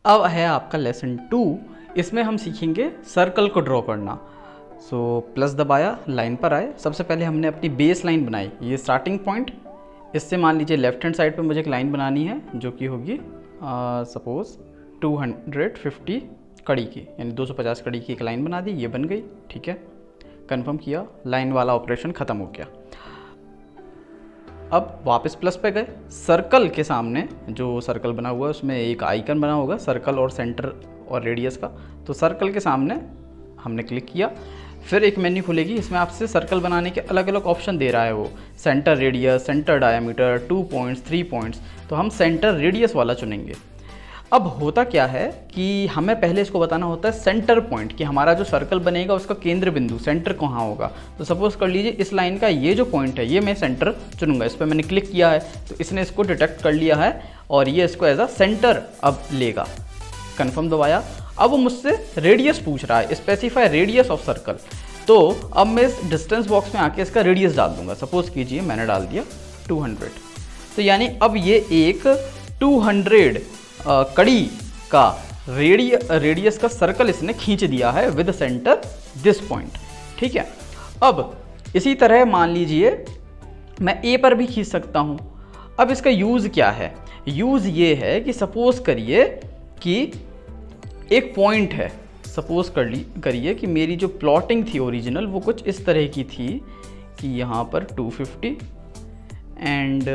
अब है आपका लेसन 2। इसमें हम सीखेंगे सर्कल को ड्रॉ करना। सो प्लस दबाया, लाइन पर आए। सबसे पहले हमने अपनी बेस लाइन बनाई, ये स्टार्टिंग पॉइंट। इससे मान लीजिए लेफ्ट हैंड साइड पे मुझे एक लाइन बनानी है जो कि होगी सपोज 250 कड़ी की, यानी 250 कड़ी की एक लाइन बना दी, ये बन गई। ठीक है, कंफर्म किया, लाइन वाला ऑपरेशन ख़त्म हो गया। अब वापस प्लस पे गए, सर्कल के सामने जो सर्कल बना हुआ है उसमें एक आइकन बना होगा सर्कल और सेंटर और रेडियस का, तो सर्कल के सामने हमने क्लिक किया। फिर एक मेन्यू खुलेगी, इसमें आपसे सर्कल बनाने के अलग अलग ऑप्शन दे रहा है वो, centre radius, centre diameter, 2 points, 3 points. तो हम सेंटर रेडियस वाला चुनेंगे। अब होता क्या है कि हमें पहले इसको बताना होता है सेंटर पॉइंट, कि हमारा जो सर्कल बनेगा उसका केंद्र बिंदु सेंटर कहाँ होगा। तो सपोज कर लीजिए इस लाइन का ये जो पॉइंट है ये मैं सेंटर चुनूंगा। इस पर मैंने क्लिक किया है तो इसने इसको डिटेक्ट कर लिया है और ये इसको एज अ सेंटर अब लेगा। कन्फर्म दबाया। अब वो मुझसे रेडियस पूछ रहा है, स्पेसिफाई रेडियस ऑफ सर्कल। तो अब मैं इस डिस्टेंस बॉक्स में आके इसका रेडियस डाल दूंगा। सपोज कीजिए मैंने डाल दिया 200, तो यानी अब ये एक 200 कड़ी का रेडियस का सर्कल इसने खींच दिया है विद सेंटर दिस पॉइंट। ठीक है, अब इसी तरह मान लीजिए मैं ए पर भी खींच सकता हूं। अब इसका यूज़ क्या है? यूज़ ये है कि सपोज करिए कि एक पॉइंट है, सपोज करिए कि मेरी जो प्लॉटिंग थी ओरिजिनल वो कुछ इस तरह की थी कि यहाँ पर 250 एंड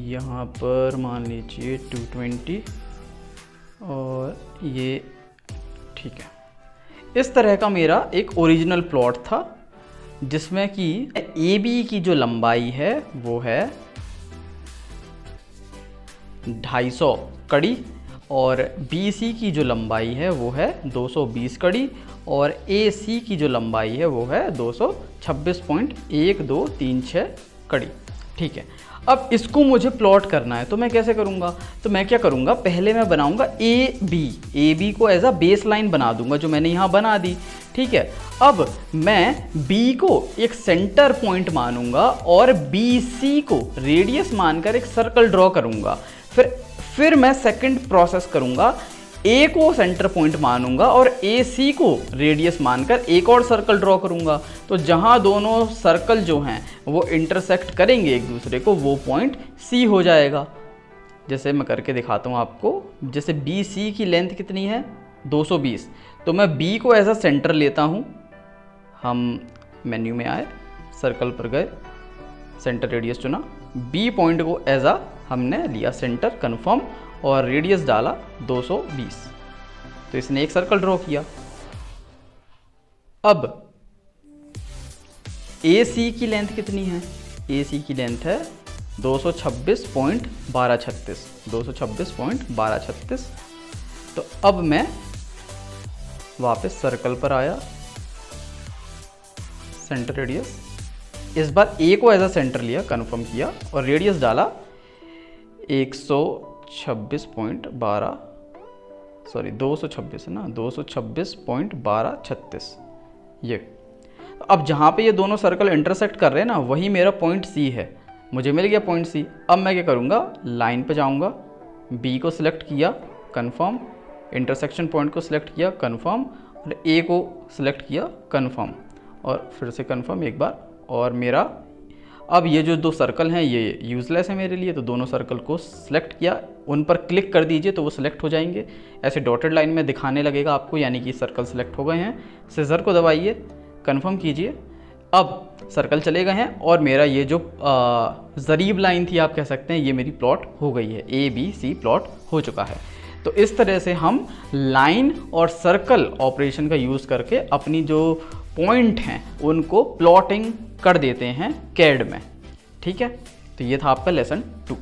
यहाँ पर मान लीजिए 220 और ये, ठीक है। इस तरह का मेरा एक ओरिजिनल प्लॉट था जिसमें कि ए बी की जो लंबाई है वो है 250 कड़ी और बी सी की जो लंबाई है वो है 220 कड़ी और ए सी की जो लंबाई है वो है 226.1236 कड़ी। ठीक है, अब इसको मुझे प्लॉट करना है तो मैं कैसे करूँगा? तो मैं क्या करूँगा, पहले मैं बनाऊँगा ए बी को एज अ बेस लाइन बना दूंगा जो मैंने यहाँ बना दी। ठीक है, अब मैं बी को एक सेंटर पॉइंट मानूंगा और बी सी को रेडियस मानकर एक सर्कल ड्रॉ करूँगा। फिर मैं सेकंड प्रोसेस करूँगा, ए को सेंटर पॉइंट मानूंगा और ए सी को रेडियस मानकर एक और सर्कल ड्रॉ करूंगा। तो जहां दोनों सर्कल जो हैं वो इंटरसेक्ट करेंगे एक दूसरे को, वो पॉइंट सी हो जाएगा। जैसे मैं करके दिखाता हूं आपको। जैसे बी सी की लेंथ कितनी है 220, तो मैं बी को एज अ सेंटर लेता हूं। हम मेन्यू में आए, सर्कल पर गए, सेंटर रेडियस चुना, बी पॉइंट को एज अ हमने लिया सेंटर, कन्फर्म, और रेडियस डाला 220। तो इसने एक सर्कल ड्रॉ किया। अब ए सी की लेंथ कितनी है? ए सी की लेंथ है 226.1236, 226.1236। तो अब मैं वापस सर्कल पर आया, सेंटर रेडियस, इस बार ए को एज अ सेंटर लिया, कन्फर्म किया और रेडियस डाला 226 है ना, 226.1236 ये। अब जहाँ पे ये दोनों सर्कल इंटरसेक्ट कर रहे हैं ना, वही मेरा पॉइंट सी है। मुझे मिल गया पॉइंट सी। अब मैं क्या करूँगा, लाइन पे जाऊँगा, बी को सिलेक्ट किया, कन्फर्म, इंटरसेक्शन पॉइंट को सिलेक्ट किया, कन्फर्म, और ए को सिलेक्ट किया, कन्फर्म, और फिर से कन्फर्म एक बार। और मेरा अब ये जो दो सर्कल हैं ये यूज़लेस है मेरे लिए, तो दोनों सर्कल को सिलेक्ट किया, उन पर क्लिक कर दीजिए तो वो सिलेक्ट हो जाएंगे। ऐसे डॉटेड लाइन में दिखाने लगेगा आपको, यानी कि सर्कल सिलेक्ट हो गए हैं। सिजर को दबाइए, कन्फर्म कीजिए। अब सर्कल चले गए हैं और मेरा ये जो ज़रीब लाइन थी आप कह सकते हैं, ये मेरी प्लॉट हो गई है, ए बी सी प्लॉट हो चुका है। तो इस तरह से हम लाइन और सर्कल ऑपरेशन का यूज़ करके अपनी जो पॉइंट हैं उनको प्लॉटिंग कर देते हैं कैड में। ठीक है, तो ये था आपका लेसन 2।